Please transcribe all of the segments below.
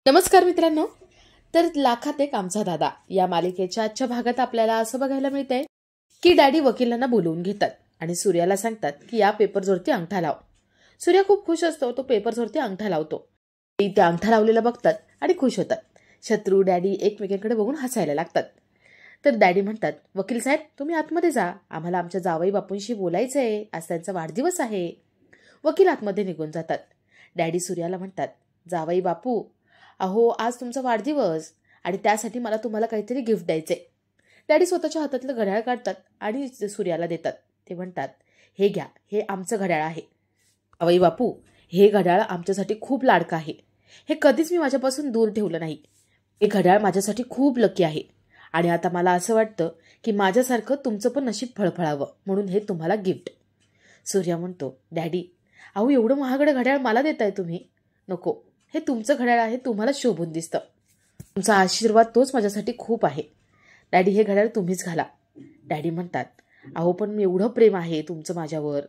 नमस्कार मित्रांनो. तर लाखात एक आमचा दादा या मालिकेच्या आजच्या भागात आपल्याला असं बघायला मिळतंय की डॅडी वकिलांना बोलवून घेतात आणि सूर्याला सांगतात की या पेपरवरती अंगठा लाव. सूर्या खूप खुश असतो. तो पेपरवरती अंगठा लावतो. ते अंगठा लावलेला बघतात आणि खुश होतात. शत्रू डॅडी एकमेकांकडे बघून हसायला लागतात. तर डॅडी म्हणतात, वकील साहेब तुम्ही आतमध्ये जा, आम्हाला आमच्या जावई बापूंशी बोलायचंय, आज त्यांचा वाढदिवस आहे. वकील आतमध्ये निघून जातात. डॅडी सूर्याला म्हणतात, जावई बापू अहो आज तुमचा वाढदिवस आणि त्यासाठी मला तुम्हाला काहीतरी गिफ्ट द्यायचंय. डॅडी स्वतःच्या हातातलं घड्याळ काढतात आणि सूर्याला देतात. ते म्हणतात, हे घ्या, हे आमचं घड्याळ आहे. जावई बापू हे घड्याळ आमच्यासाठी खूप लाडकं आहे. हे कधीच मी माझ्यापासून दूर ठेवलं नाही. हे घड्याळ माझ्यासाठी खूप लकी आहे आणि आता मला असं वाटतं की माझ्यासारखं तुमचं पण नशीब फळफळावं म्हणून हे तुम्हाला गिफ्ट. सूर्या म्हणतो, डॅडी अहो एवढं महागडं घड्याळ मला देताय तुम्ही? नको, हे तुमचं घड्याळ आहे, तुम्हाला शोभून दिसतं. तुमचा आशीर्वाद तोच माझ्यासाठी खूप आहे. डॅडी हे घड्याळ तुम्हीच घाला. डॅडी म्हणतात, अहो पण एवढं प्रेम आहे तुमचं माझ्यावर,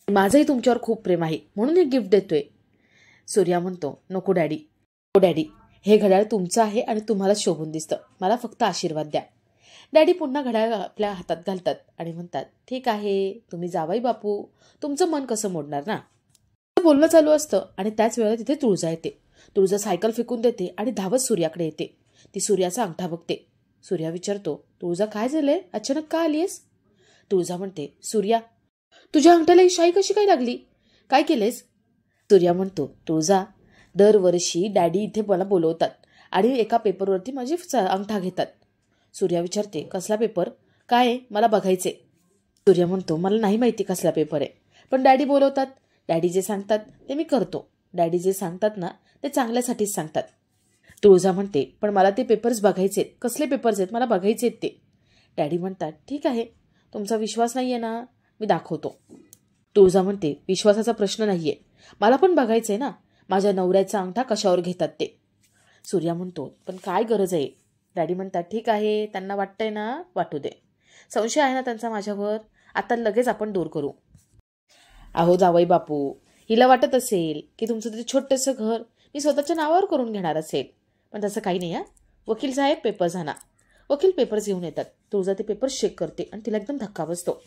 माझंही तुमच्यावर खूप प्रेम आहे म्हणून हे गिफ्ट देतोय. सूर्या म्हणतो, नको डॅडी, हो डॅडी हे घड्याळ तुमचं आहे आणि तुम्हाला शोभून दिसतं, मला फक्त आशीर्वाद द्या. डॅडी पुन्हा घड्याळ आपल्या हातात घालतात आणि म्हणतात, ठीक आहे तुम्ही जावाई बापू, तुमचं मन कसं मोडणार ना. बोलणं चालू असतं आणि त्याच वेळेला तिथे तुळजा येते. तुळजा सायकल फेकून देते आणि धावत सूर्याकडे येते. ती सूर्याचा अंगठा बघते. सूर्या विचारतो, तुळजा काय झालंय, अचानक का आलीयस? तुळजा म्हणते, सूर्या तुझ्या अंगठ्याला ही शाई कशी काय लागली, काय केलेस? सूर्या म्हणतो, तुळजा दरवर्षी डॅडी इथे मला बोलवतात आणि एका पेपरवरती माझी अंगठा घेतात. सूर्या विचारते, कसला पेपर, काय मला बघायचे. सूर्या म्हणतो, मला नाही माहिती कसला पेपर आहे, पण डॅडी बोलवतात, डॅडी जे सांगतात ते मी करतो. डॅडी जे सांगतात ना ते चांगल्यासाठीच सांगतात. तुळजा म्हणते, पण मला ते पेपर्स बघायचे. कसले पेपर्स आहेत, मला बघायचे आहेत ते. डॅडी म्हणतात, ठीक आहे तुमचा विश्वास नाहीये ना, मी दाखवतो. तुळजा म्हणते, विश्वासाचा प्रश्न नाहीये, मला पण बघायचंय ना माझ्या नवऱ्याचा अंगठा कशावर घेतात ते. सूर्या म्हणतो, पण काय गरज आहे. डॅडी म्हणतात, ठीक आहे त्यांना वाटतंय ना वाटू दे, संशय आहे ना त्यांचा माझ्यावर, आता लगेच आपण दूर करू. अहो जावई बापू हिला वाटत असेल की तुमचं ते छोटंसं घर मी स्वतःच्या नावावर करून घेणार असेल, पण तसं काही नाही. वकील साहेब पेपर्स आणा. वकील पेपर्स घेऊन येतात. तुळजा ते पेपर्स चेक करते आणि तिला एकदम धक्का बसतो.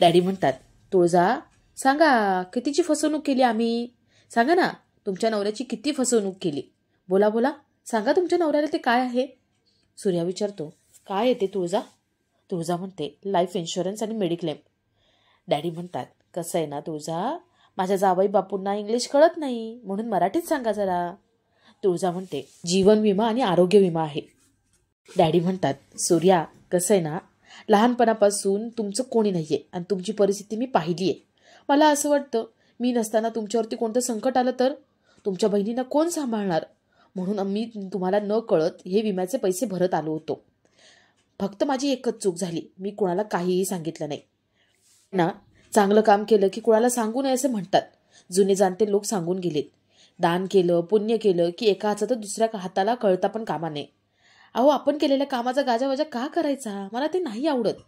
डॅडी म्हणतात, तुळजा सांगा कितीची फसवणूक केली आम्ही, सांगा ना तुमच्या नवऱ्याची किती फसवणूक केली, बोला बोला सांगा तुमच्या नवऱ्याला ते काय आहे. सूर्या विचारतो, काय येते तुळजा? तुळजा म्हणते, लाईफ इन्शुरन्स आणि मेडिक्लेम. डॅडी म्हणतात, कसं आहे ना तुळजा, माझ्या जावई बापूंना इंग्लिश कळत नाही म्हणून मराठीत सांगा जरा. तुळजा म्हणते, जीवन विमा आणि आरोग्य विमा आहे. डॅडी म्हणतात, सूर्या कसं आहे ना, लहानपणापासून तुमचं कोणी नाहीये आणि तुमची परिस्थिती मी पाहिली आहे. मला असं वाटतं मी नसताना तुमच्यावरती कोणतं संकट आलं तर तुमच्या बहिणींना कोण सांभाळणार, म्हणून मी तुम्हाला न कळत हे विम्याचे पैसे भरत आलो होतो. फक्त माझी एकच चूक झाली, मी कोणाला काहीही सांगितलं नाही ना. चांगलं काम केलं की कुणाला सांगू नये असं म्हणतात. जुने जाणते लोक सांगून गेलेत, दान केलं पुण्य केलं की एका हाताचं दुसऱ्या हाताला कळता पण कामा नये. अहो आपण केलेल्या कामाचा गाजावाजा का करायचा, मला ते नाही आवडत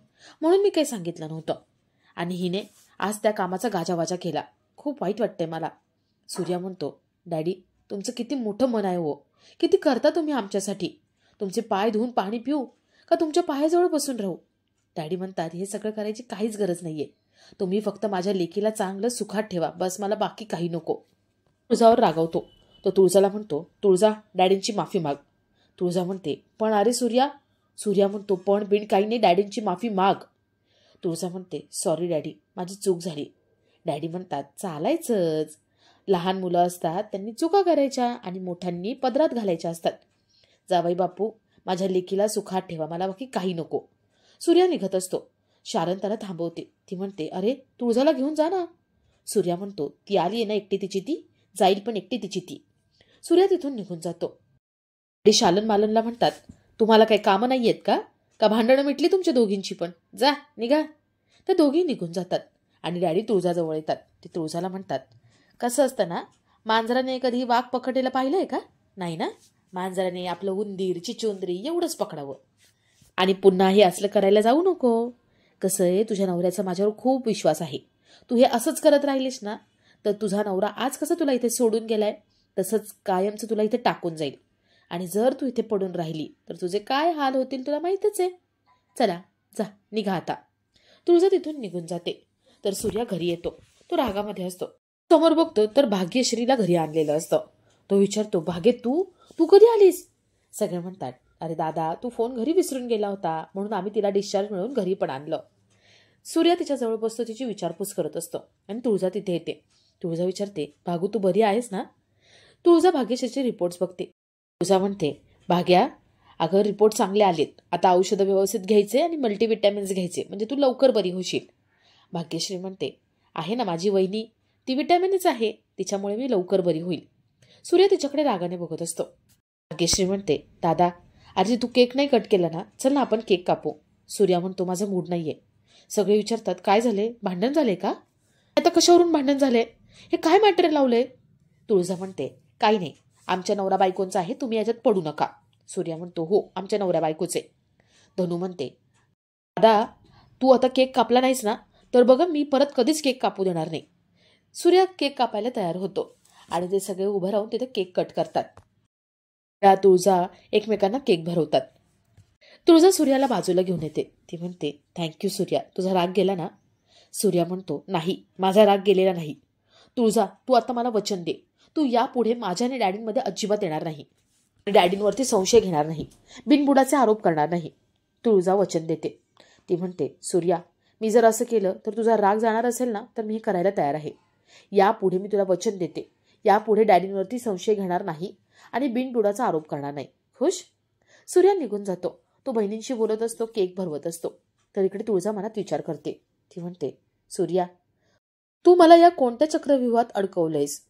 म्हणून मी काही सांगितलं नव्हतं आणि हिने आज त्या कामाचा गाजावाजा केला, खूप वाईट वाटतंय मला. सूर्या म्हणतो, डॅडी तुमचं किती मोठं मन आहे हो, किती करता तुम्ही आमच्यासाठी. तुमचे पाय धुवून पाणी पिऊ का तुमच्या पायाजवळ बसून राहू? डॅडी म्हणतात, हे सगळं करायची काहीच गरज नाहीये, तुम्ही फक्त माझ्या लेकीला चांगलं सुखात ठेवा, बस मला बाकी काही नको. तुळजावर रागवतो. तो तुळजाला म्हणतो, तुळजा डॅडींची माफी माग. तुळजा म्हणते, पण अरे सूर्या. सूर्या म्हणतो, पण बिन काही नाही, डॅडींची माफी माग. तुळजा म्हणते, सॉरी डॅडी माझी चूक झाली. डॅडी म्हणतात, चालायचंच, लहान मुलं असतात त्यांनी चुका करायच्या आणि मोठ्यांनी पदरात घालायच्या असतात. जावई बापू माझ्या लेकीला सुखात ठेवा, मला बाकी काही नको. सूर्या निघत असतो. शारन त्याला थांबवते. ती म्हणते, अरे तुळजाला घेऊन जा ना. सूर्या म्हणतो, ती आली आहे ना एकटी तिची ती जाईल, पण एकटी तिची ती. सूर्या तिथून निघून जातो. शालन मालनला म्हणतात, तुम्हाला काही कामं नाही आहेत का भांडणं मिटली तुमच्या दोघींची पण, जा निघा. त्या दोघी निघून जातात आणि डॅडी तुळजाजवळ येतात. ते तुळजाला म्हणतात, कसं असतं ना, मांजराने कधी वाघ पकडलेला पाहिलंय का? नाही ना. मांजराने आपलं उंदीर चिचुंदरी एवढंच पकडावं आणि पुन्हा हे असलं करायला जाऊ नको. कसं आहे, तुझ्या नवऱ्याचा माझ्यावर खूप विश्वास आहे, तू हे असंच करत राहिलीस ना तर तुझा नवरा आज कसं तुला इथे सोडून गेलाय तसंच कायमचं तुला इथे टाकून जाईल. आणि जर तू इथे पडून राहिली तर तुझे काय हाल होतील तुला माहीतच आहे. चला जा, निघा आता. तुळजा तिथून निघून जाते. तर सूर्या घरी येतो. तो रागामध्ये असतो. समोर बघतो तर भाग्यश्रीला घरी आणलेलं असतं. तो विचारतो, भाग्य तू तू कधी आलीस? सगळे म्हणतात, अरे दादा, तू फोन घरी विसरून गेला होता म्हणून आम्ही तिला डिस्चार्ज मिळवून घरी पण आणलं. सूर्या तिच्याजवळ बसतो, तिची विचारपूस करत असतो आणि तुळजा तिथे येते. तुळजा विचारते, भागू तू बरी आहेस ना? तुळजा भाग्यश्रीचे रिपोर्ट्स बघते. तुळजा म्हणते, भाग्या अगं रिपोर्ट चांगले आलेत. आता औषधं व्यवस्थित घ्यायचे आणि मल्टीविटॅमिन्स घ्यायचे म्हणजे तू लवकर बरी होशील. भाग्यश्री म्हणते, आहे ना माझी वहिनी, ती विटॅमिनच आहे, तिच्यामुळे मी लवकर बरी होईल. सूर्य तिच्याकडे रागाने बघत असतो. भाग्यश्री म्हणते, दादा आधी तू केक नाही कट केला ना, चल ना आपण केक कापू. सूर्या म्हणतो, माझा मूड नाहीये. सगळे विचारतात, काय झाले, भांडण झाले का? आता कशावरून भांडण झाले, हे काय मॅटर लावलंय? तुळजा म्हणते, काही नाही, आमच्या नवरा बायकोंचा आहे, तुम्ही याच्यात पडू नका. सूर्या म्हणतो, हो आमच्या नवऱ्या बायकोचे. धनू म्हणते, दादा तू आता केक कापला नाहीस ना तर बघा मी परत कधीच केक कापू देणार नाही. सूर्या केक कापायला तयार होतो आणि ते सगळे उभं राहून तिथे केक कट करतात. त्या तुळजा एकमेकांना केक भरवतात. तुळजा सूर्याला बाजूला घेऊन येते. ती म्हणते, थँक्यू सूर्या, तुझा राग गेला ना? सूर्या म्हणतो, नाही माझा राग गेलेला नाही. तुळजा तू आता मला वचन दे, तू यापुढे माझ्या आणि डॅडींमध्ये अजिबात येणार नाही, डॅडींवरती संशय घेणार नाही, बिनबुडाचे आरोप करणार नाही. तुळजा वचन देते. ती म्हणते, सूर्या मी जर असं केलं तर तुझा राग जाणार असेल ना तर मी हे करायला तयार आहे. यापुढे मी तुला वचन देते, यापुढे डॅडींवरती संशय घेणार नाही आणि बिनबुडाचा आरोप करणार नाही. खुश? सूर्या निघून जातो. तो बहिणींशी बोलत असतो, केक भरवत असतो. तर इकडे तुळजा मनात विचार करते. ती म्हणते, सूर्या तू मला या कोणत्या चक्रव्यूहात अडकवलंयस?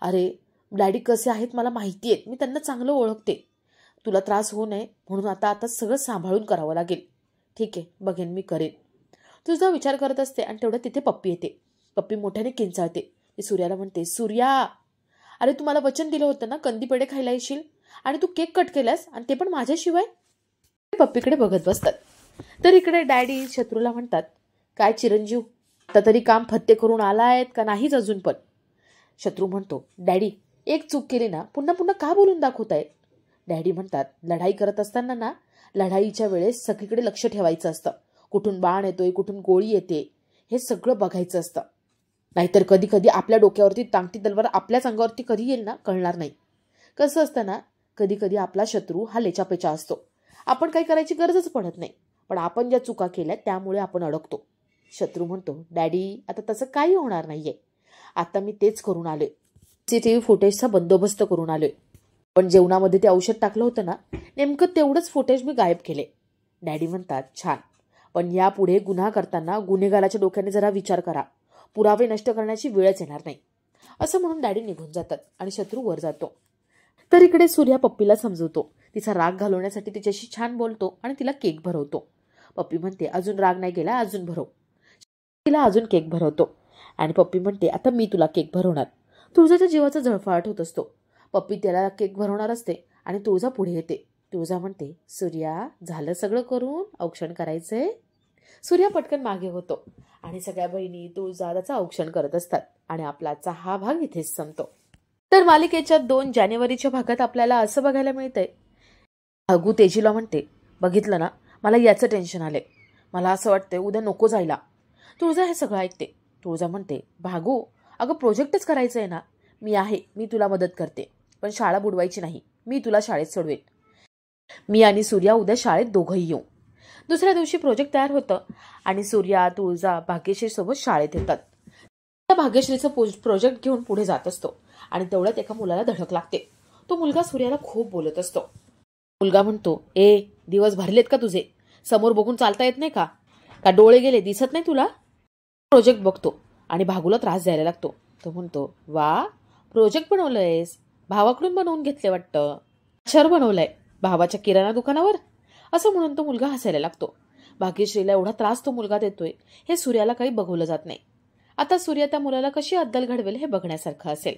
अरे डॅडी कसे आहेत मला माहिती आहेत, मी त्यांना चांगलं ओळखते. तुला त्रास होऊ नये म्हणून आता सगळं सांभाळून करावं लागेल. ठीक आहे, बघेन मी करेन. तुझा विचार करत असते आणि तेवढं तिथे पप्पी येते. पप्पी मोठ्याने किंचाळते. ती सूर्याला म्हणते, सूर्या अरे तू मला वचन दिलं होतं ना कंदी पेढे खायला येशील आणि तू केक कट केलास आणि ते पण माझ्याशिवाय. पप्पीकडे बघत बसतात. तर इकडे डॅडी शत्रूला म्हणतात, काय चिरंजीव आता तरी काम फत्ते करून आला आहेत का नाहीच अजून पण? शत्रू म्हणतो, डॅडी एक चूक केली ना पुन्हा पुन्हा का बोलून दाखवताय? डॅडी म्हणतात, लढाई करत असताना ना लढाईच्या वेळेस सगळीकडे लक्ष ठेवायचं असतं. कुठून बाण येतोय, कुठून गोळी येते, हे सगळं बघायचं असतं. नाहीतर कधी कधी आपल्या डोक्यावरती टांगती तलवार आपल्याच अंगावरती कधी येईल ना कळणार नाही. कसं असतं ना, कधी कधी आपला शत्रू हा लेचापेचा असतो. आपण काही करायची गरजच पडत नाही, पण आपण ज्या चुका केल्या त्यामुळे आपण अडकतो. शत्रू म्हणतो, डॅडी आता तसं काही होणार नाहीये, आता मी तेच करून आलोय, CCTV फुटेजचा बंदोबस्त करून आलोय. पण जेवणामध्ये ते औषध टाकलं होतं ना, नेमकं तेवढंच फुटेज मी गायब केले. डॅडी म्हणतात, छान, पण यापुढे गुन्हा करताना गुन्हेगाराच्या डोक्याने जरा विचार करा, पुरावे नष्ट करण्याची वेळच येणार नाही. असं म्हणून डॅडी निघून जातात आणि शत्रू वर जातो. तर इकडे सूर्या पप्पीला समजवतो. तिचा राग घालवण्यासाठी तिच्याशी छान बोलतो आणि तिला केक भरवतो. पप्पी म्हणते, अजून राग नाही गेला, अजून भरव. तिला अजून केक भरवतो आणि पप्पी म्हणते, आता मी तुला केक भरवणार. तुळजाच्या जीवाचा झळफाट होत असतो. पप्पी त्याला केक भरवणार असते आणि तुळजा पुढे येते. तुळजा म्हणते, सूर्या झालं सगळं करून, औक्षण करायचंय. सूर्या पटकन मागे होतो आणि सगळ्या बहिणी तुळजा त्याचा औक्षण करत असतात आणि आपला आजचा हा भाग इथेच संपतो. तर मालिकेच्या 2 जानेवारीच्या भागात आपल्याला असं बघायला मिळतंय, भागू तेजीला म्हणते, बघितलं ना मला याचं टेन्शन आलंय, मला असं वाटतंय उद्या नको जायला. तुळजा हे सगळं ऐकते. तुळजा म्हणते, भागू अगं प्रोजेक्टच करायचं आहे ना, मी आहे, मी तुला मदत करते, पण शाळा बुडवायची नाही, मी तुला शाळेत सोडवेन. मी आणि सूर्या उद्या शाळेत दोघंही येऊ. दुसऱ्या दिवशी प्रोजेक्ट तयार होतं आणि सूर्या तुळजा भाग्यश्री सोबत शाळेत येतात. भाग्यश्रीचं प्रोजेक्ट घेऊन पुढे जात असतो आणि तेवढ्यात एका मुलाला धडक लागते. तो मुलगा सूर्याला खूप बोलत असतो. मुलगा म्हणतो, ए दिवस भरलेत का तुझे, समोर बघून चालता येत नाही का, का डोळे गेले दिसत नाही तुला? प्रोजेक्ट बघतो आणि भागूला त्रास द्यायला लागतो. तो म्हणतो, वा प्रोजेक्ट बनवलंयस, भावाकडून बनवून घेतले वाटतं, शहर बनवलंय भावाच्या किराणा दुकानावर, असं म्हणून तो मुलगा हसायला लागतो. भाग्यश्रीला एवढा त्रास तो मुलगा देतोय हे सूर्याला काही बघवलं जात नाही. आता सूर्या त्या मुलाला कशी अद्दल घडवेल हे बघण्यासारखं असेल.